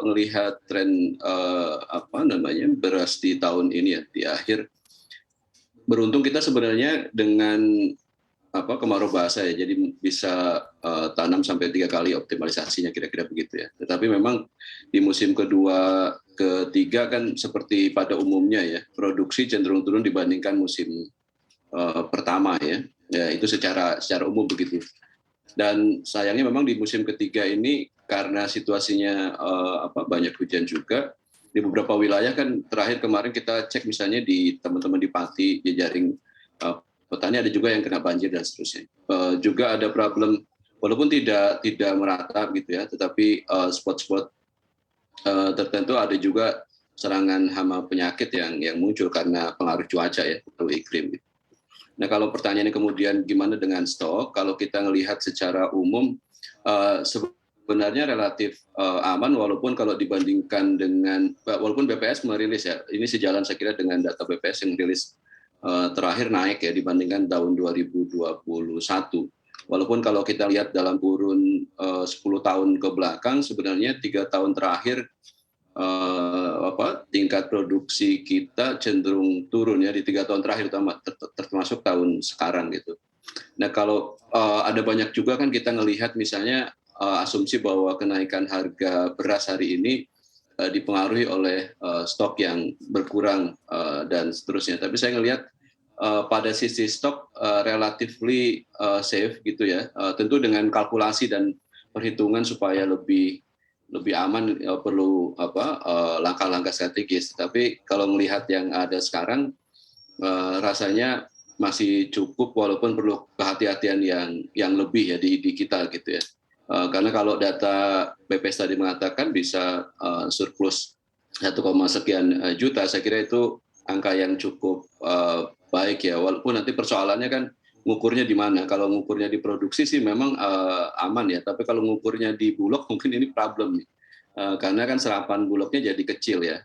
melihat tren beras di tahun ini ya, di akhir, beruntung kita sebenarnya dengan kemarau basah ya, jadi bisa tanam sampai 3 kali optimalisasinya, kira-kira begitu ya. Tetapi memang di musim kedua, ketiga kan seperti pada umumnya ya, produksi cenderung turun dibandingkan musim pertama ya. Ya itu secara umum begitu. Dan sayangnya memang di musim ketiga ini karena situasinya banyak hujan juga di beberapa wilayah kan. Terakhir kemarin kita cek misalnya di teman-teman di Pati, jejaring petani ada juga yang kena banjir dan seterusnya. Juga ada problem walaupun tidak merata gitu ya, tetapi spot-spot tertentu ada juga serangan hama penyakit yang muncul karena pengaruh cuaca ya, pengaruh iklim. Nah, kalau pertanyaannya kemudian gimana dengan stok, kalau kita melihat secara umum sebenarnya relatif aman, walaupun kalau dibandingkan dengan, walaupun BPS merilis ya, ini sejalan saya kira dengan data BPS yang rilis terakhir naik ya dibandingkan tahun 2021. Walaupun kalau kita lihat dalam kurun 10 tahun ke belakang, sebenarnya 3 tahun terakhir tingkat produksi kita cenderung turun ya di 3 tahun terakhir, termasuk tahun sekarang gitu. Nah, kalau ada banyak juga kan kita ngelihat misalnya asumsi bahwa kenaikan harga beras hari ini dipengaruhi oleh stok yang berkurang dan seterusnya. Tapi saya ngelihat pada sisi stok relatively safe gitu ya. Tentu dengan kalkulasi dan perhitungan supaya lebih aman perlu langkah-langkah strategis. Tapi kalau melihat yang ada sekarang rasanya masih cukup, walaupun perlu kehati-hatian yang lebih ya di kita gitu ya. Karena kalau data BPS tadi mengatakan bisa surplus 1, sekian juta, saya kira itu angka yang cukup baik ya. Walaupun nanti persoalannya kan ngukurnya di mana. Kalau ngukurnya di produksi sih memang aman ya, tapi kalau ngukurnya di bulog mungkin ini problem nih. Karena kan serapan bulognya jadi kecil ya.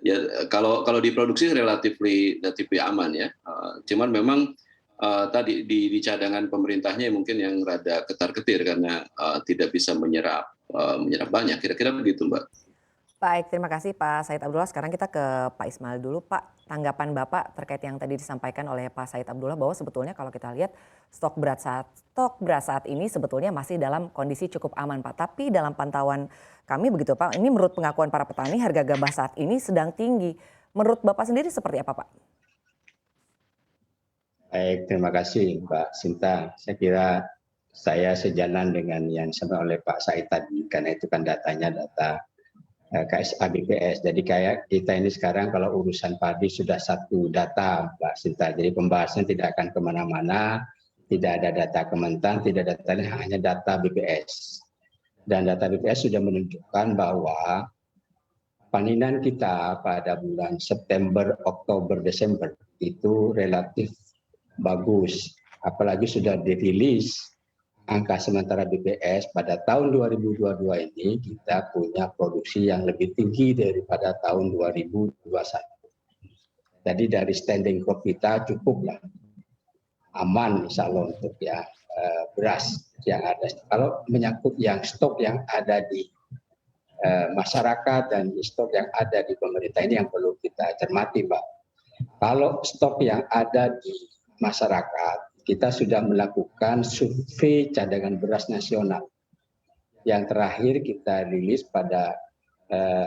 Ya kalau di produksi relatif aman ya. Cuman memang tadi di cadangan pemerintahnya mungkin yang rada ketar-ketir karena tidak bisa menyerap banyak. Kira-kira begitu, Mbak. Baik, terima kasih Pak Said Abdullah. Sekarang kita ke Pak Ismail dulu. Pak, tanggapan Bapak terkait yang tadi disampaikan oleh Pak Said Abdullah bahwa sebetulnya kalau kita lihat stok beras saat ini sebetulnya masih dalam kondisi cukup aman, Pak. Tapi dalam pantauan kami begitu, Pak, ini menurut pengakuan para petani harga gabah saat ini sedang tinggi. Menurut Bapak sendiri seperti apa, Pak? Baik, terima kasih Mbak Sinta. Saya kira saya sejalan dengan yang disampaikan oleh Pak Said tadi, karena itu kan datanya data KSA BPS. Jadi kayak kita ini sekarang kalau urusan padi sudah satu data, Mbak Sinta. Jadi pembahasan tidak akan kemana-mana, tidak ada data Kementan, tidak ada data, hanya data BPS. Dan data BPS sudah menunjukkan bahwa panen kita pada bulan September, Oktober, Desember itu relatif bagus. Apalagi sudah dirilis angka sementara BPS pada tahun 2022 ini kita punya produksi yang lebih tinggi daripada tahun 2021. Jadi dari standing crop kita cukuplah aman insya Allah untuk beras yang ada. Kalau menyangkut yang stok yang ada di masyarakat dan stok yang ada di pemerintah, ini yang perlu kita cermati, Mbak. Kalau stok yang ada di masyarakat, kita sudah melakukan survei cadangan beras nasional. Yang terakhir kita rilis pada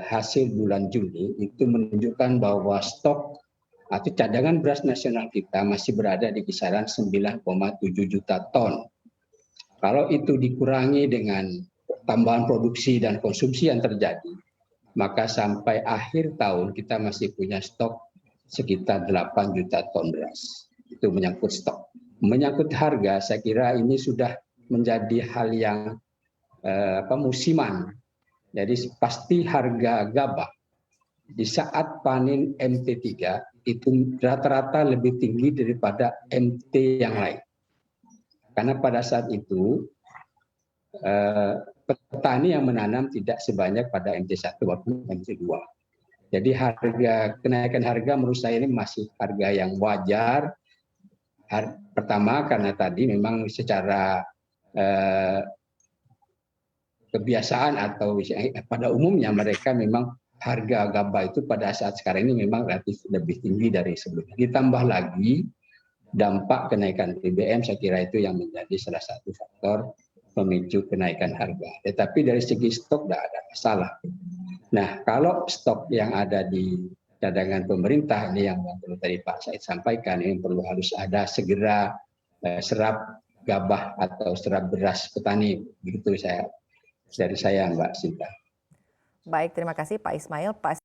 hasil bulan Juni itu menunjukkan bahwa stok atau cadangan beras nasional kita masih berada di kisaran 9,7 juta ton. Kalau itu dikurangi dengan tambahan produksi dan konsumsi yang terjadi, maka sampai akhir tahun kita masih punya stok sekitar 8 juta ton beras. Itu menyangkut stok. Menyangkut harga, saya kira ini sudah menjadi hal yang musiman. Jadi pasti harga gabah di saat panen MT3 itu rata-rata lebih tinggi daripada MT yang lain. Karena pada saat itu petani yang menanam tidak sebanyak pada MT1 maupun MT2. Jadi kenaikan harga menurut saya ini masih harga yang wajar. Pertama karena tadi memang secara kebiasaan atau pada umumnya mereka memang harga gabah itu pada saat sekarang ini memang relatif lebih tinggi dari sebelumnya. Ditambah lagi dampak kenaikan BBM, saya kira itu yang menjadi salah satu faktor pemicu kenaikan harga. Tetapi dari segi stok tidak ada masalah. Nah, kalau stok yang ada di cadangan pemerintah ini yang perlu tadi Pak Said sampaikan, yang perlu harus ada segera serap gabah atau serap beras petani. Begitu dari saya Mbak Sinta. Baik, terima kasih Pak Ismail. Pak